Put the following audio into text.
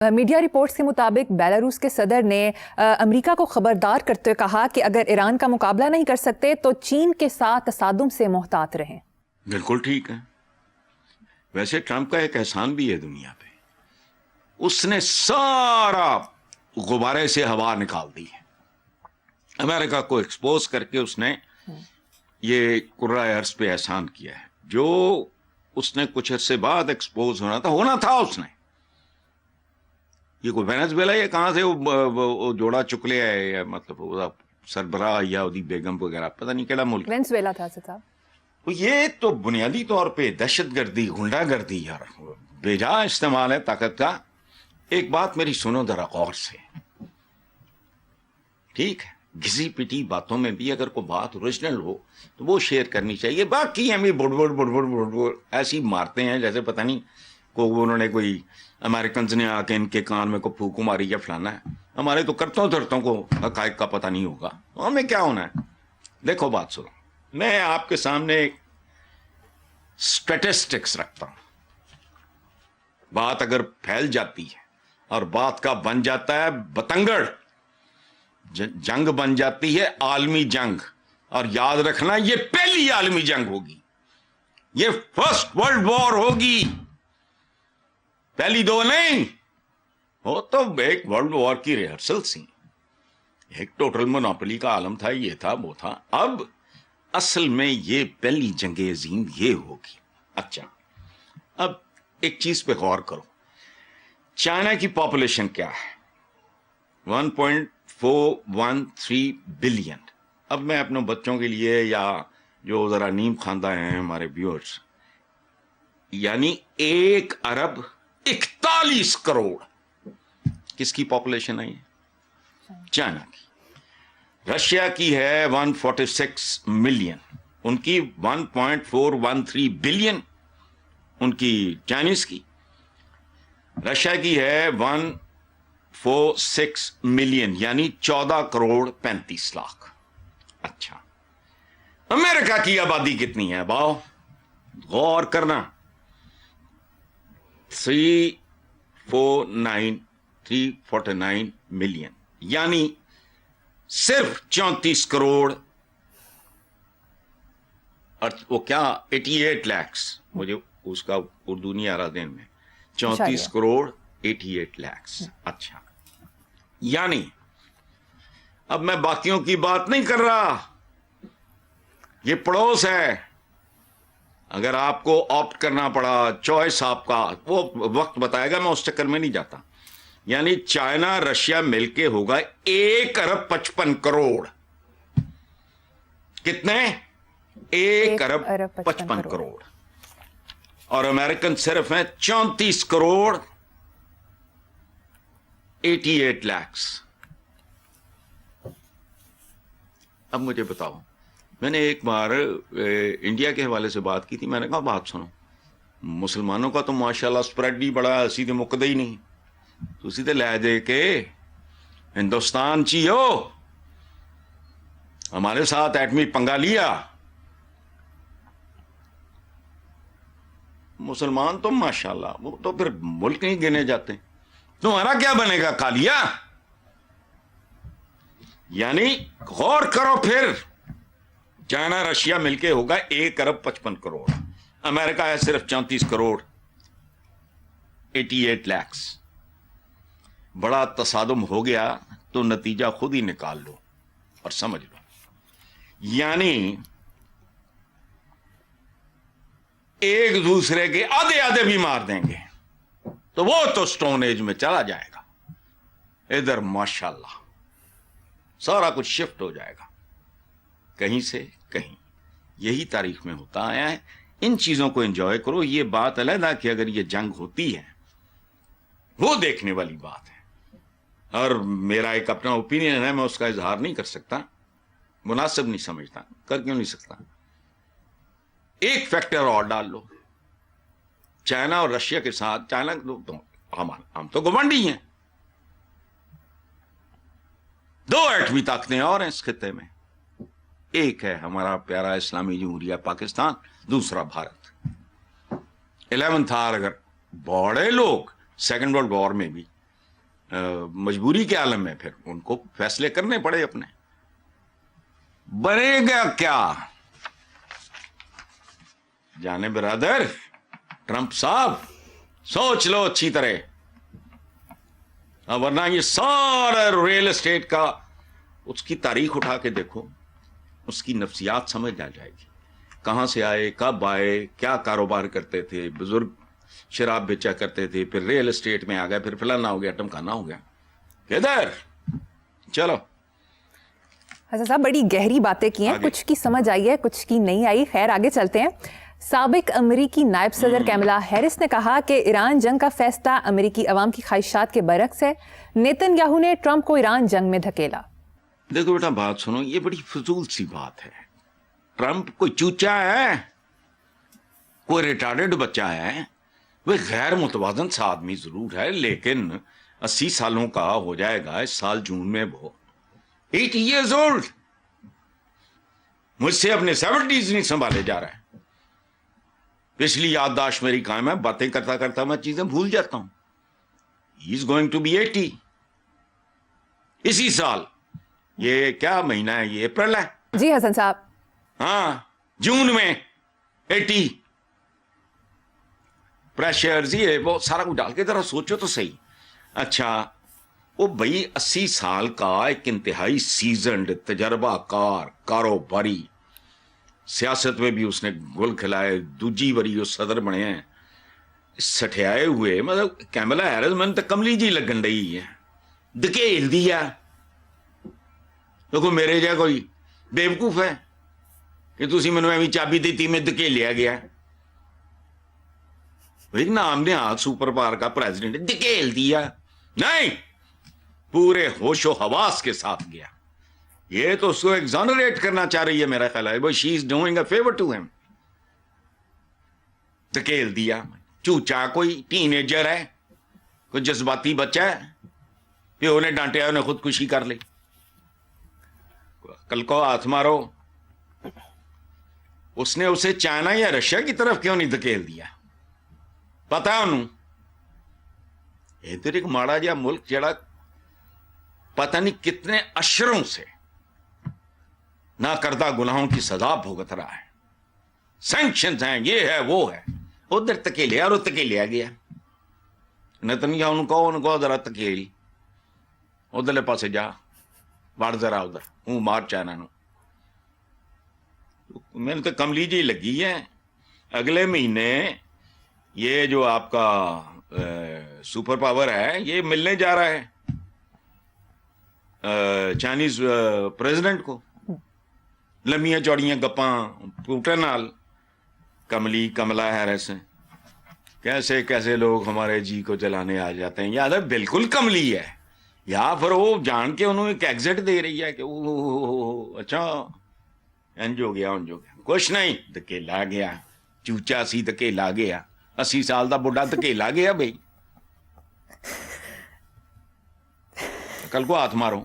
Media reports के मुताबिक Belarus के सदर ने अमेरिका को खबरदार करते हुए कहा कि अगर ईरान का मुकाबला नहीं कर सकते तो चीन के साथ तसादुम से मोहतात रहें। बिल्कुल ठीक है। वैसे ट्रंप का एक एहसान भी है दुनिया पे, उसने सारा गुब्बारे से हवा निकाल दी है। अमेरिका को एक्सपोज करके उसने ये कुर्रा अर्ज पे एहसान किया है। जो उसने कुछ अर्से बाद एक्सपोज होना था उसने। ये कोई वेनेजुएला या कहाँ से वो जोड़ा चुक लिया है, या मतलब सरबराह या उदी बेगम वगैरह, पता नहीं केड़ा मुल्क वेनेजुएला था साहब। तो ये तो बुनियादी तौर पे दहशतगर्दी, गुंडागर्दी यार बेजा इस्तेमाल है ताकत का। एक बात मेरी सुनो जरा गौर से, ठीक है? घिसी पिटी बातों में भी अगर कोई बात ओरिजिनल हो तो वो शेयर करनी चाहिए। बाकी हम बुड़बुड़ ऐसी मारते हैं जैसे पता नहीं को उन्होंने कोई अमेरिकन ने आके इनके कान में को फूकू मारी या फलाना है। हमारे तो करतों धरतों को हकायक का पता नहीं होगा, हमें क्या होना है। देखो बात सुनो, मैं आपके सामने स्टैटिस्टिक्स रखता हूं। बात अगर फैल जाती है और बात का बन जाता है बतंगड़, जंग बन जाती है आलमी जंग, और याद रखना ये पहली आलमी जंग होगी, ये फर्स्ट वर्ल्ड वॉर होगी, पहली दो नहीं हो। तो एक वर्ल्ड वॉर की रिहर्सल थी, एक टोटल मोनोपोली का आलम था, ये था वो था। अब असल में ये पहली जंगे अजीम ये होगी। अच्छा, अब एक चीज पे गौर करो, चाइना की पॉपुलेशन क्या है? 1.413 बिलियन। अब मैं अपने बच्चों के लिए या जो जरा नीम खानदा हैं हमारे व्यूअर्स, यानी 1 अरब 41 करोड़ किसकी पॉपुलेशन है ये? चाइना की। रशिया की है 146 मिलियन, उनकी 1.413 बिलियन उनकी चाइनीज की। रशिया की है 146 मिलियन यानी 14 करोड़ 35 लाख। अच्छा, अमेरिका की आबादी कितनी है बाओ? गौर करना, 349 मिलियन, यानी सिर्फ 34 करोड़, और वो क्या 88 लैक्स, मुझे उसका उर्दू नहीं आ रहा दिन में, 34 करोड़ 88 लैक्स। अच्छा, यानी अब मैं बाकियों की बात नहीं कर रहा, ये पड़ोस है। अगर आपको ऑप्ट करना पड़ा, चॉइस आपका, वो वक्त बताएगा, मैं उस चक्कर में नहीं जाता। यानी चाइना रशिया मिलके होगा 1 अरब 55 करोड़। कितने? 1 अरब 55 करोड़। और अमेरिकन सिर्फ है 34 करोड़ 88 लैक्स। अब मुझे बताओ, मैंने एक बार इंडिया के हवाले से बात की थी, मैंने कहा बात सुनो, मुसलमानों का तो माशाल्लाह स्प्रेड ही बड़ा, सीधे मुकदे ही नहीं, तो सीधे लै दे के हिंदुस्तान ची हो हमारे साथ एटमी पंगा लिया। मुसलमान तो माशाल्लाह वो तो फिर मुल्क नहीं गिने जाते, तुम्हारा क्या बनेगा कालिया? यानी गौर करो, फिर चाइना रशिया मिलके होगा 1 अरब 55 करोड़, अमेरिका है सिर्फ 34 करोड़ 88 लैक्स। बड़ा तसादुम हो गया तो नतीजा खुद ही निकाल लो और समझ लो। यानी एक दूसरे के आधे आधे भी मार देंगे तो वो तो स्टोन एज में चला जाएगा। इधर माशाल्लाह सारा कुछ शिफ्ट हो जाएगा कहीं से कहीं। यही तारीख में होता आया है। इन चीजों को एंजॉय करो। ये बात अलग कि अगर ये जंग होती है वो देखने वाली बात है, और मेरा एक अपना ओपिनियन है, मैं उसका इजहार नहीं कर सकता, मुनासिब नहीं समझता, कर क्यों नहीं सकता। एक फैक्टर और डाल लो, चाइना और रशिया के साथ, चाइना तो हम तो घमंडी हैं, 2 एटमी ताकतें और हैं इस खित्ते में। एक है हमारा प्यारा इस्लामी जमहूरिया पाकिस्तान, दूसरा भारत। 11th आर अगर बड़े लोग सेकेंड वर्ल्ड वॉर में भी مجبوری کے عالم میں پھر ان کو فیصلے کرنے پڑے اپنے. بنے گا کیا جانے برادر ٹرمپ صاحب, سوچ لو اچھی طرح, ورنہ یہ سارا ریل اسٹیٹ کا اس کی تاریخ اٹھا کے دیکھو, اس کی نفسیات سمجھ آ جائے گی. کہاں سے آئے, کب آئے, کیا کاروبار کرتے تھے, بزرگ شراب بیچا کرتے تھے, پھر ریل اسٹیٹ میں آ گئے, پھر فلانا ہو گیا, ٹمکانا ہو گیا. کدھر چلو حسن صاحب بڑی گہری باتیں کی ہیں, کچھ کی سمجھ آئی ہے, کچھ کی نہیں آئی. خیر آگے چلتے ہیں. سابق امریکی نائب صدر کیملا ہیرس نے کہا کہ ایران جنگ کا فیصلہ امریکی عوام کی خواہشات کے برعکس ہے. نیتن یاہو نے ٹرمپ کو ایران جنگ میں دھکیلا. دیکھو بیٹا بات سنو, یہ بڑی فضول سی بات ہے. ٹرمپ کوئی چوچا ہے, کوئی ریٹارڈڈ بچہ ہے, وہ غیر متوازن سا آدمی ضرور ہے, لیکن 80 سالوں کا ہو جائے گا اس سال جون میں. وہ 80 years old, مجھ سے اپنے 70s نہیں سنبھالے جا رہا ہے. پچھلی یادداشت میری قائم ہے, باتیں کرتا کرتا میں چیزیں بھول جاتا ہوں. ہی از گوئنگ ٹو بی 80 اسی سال. یہ کیا مہینہ ہے, یہ اپریل ہے. جی حسن صاحب, ہاں جون میں 80. پریشرز یہ وہ سارا کچھ ڈال کے ذرا سوچو تو صحیح. اچھا وہ بھائی 80 سال کا ایک انتہائی سیزنڈ تجربہ کار کاروباری, سیاست میں بھی اس نے گل کھلائے, دوجی بری وہ صدر بنے ہیں, سٹھیائے ہوئے. مطلب کیملا ہیرس میں تو کملی جی لگن رہی ہے, دکیل دیا. دیکھو میرے جا کوئی بیوقوف ہے کہ تسی مینوں ایویں چابی دیتی میں دکیلیا گیا. بھائی نام نے ہاتھ سپر پاور کا پریزیڈنٹ دکیل دیا نہیں, پورے ہوش و حواس کے ساتھ گیا. یہ تو اس کو ایگزانریٹ کرنا چاہ رہی ہے میرا خیال ہے. بھائی she is doing a favour to him. دکیل دیا. چوچا کوئی ٹین ایجر ہے, کوئی جذباتی بچہ ہے, پیو نے ڈانٹیا انہیں خودکشی کر لی. کل کو ہاتھ مارو, اس نے اسے چائنا یا رشیا کی طرف کیوں نہیں دھکیل دیا؟ پتا ہے انہوں ادھر ایک ماڑا جا ملک جڑا پتہ نہیں کتنے اشروں سے نہ کردہ گناہوں کی سزا بھگت رہا ہے. سینکشنز ہیں, یہ ہے وہ ہے. ادھر تکیلیا اور تکیلیا گیا. نیتنیاہو ان کو ذرا تکیل ادھرلے پاسے جا, وڑ ذرا ادھر ہوں مار چائنا نو. میں نے تو کملی جی لگی ہے. اگلے مہینے یہ جو آپ کا سپر پاور ہے یہ ملنے جا رہا ہے چائنیز پریزیڈنٹ کو. لمیاں چوڑیاں گپاں پوٹے نال. کملی کملا ہیرس کیسے کیسے لوگ ہمارے جی کو جلانے آ جاتے ہیں. یاد ہے بالکل کملی ہے, یا پھر وہ جان کے انہوں ایک ایگزٹ دے رہی ہے کہ اچھا انج ہو گیا انج ہو گیا. کچھ نہیں, دھکیلا گیا. چوچا سی دھکیلا گیا. 80 سال دا بڈھا دھکیلا گیا. بھائی کل کو ہاتھ مارو.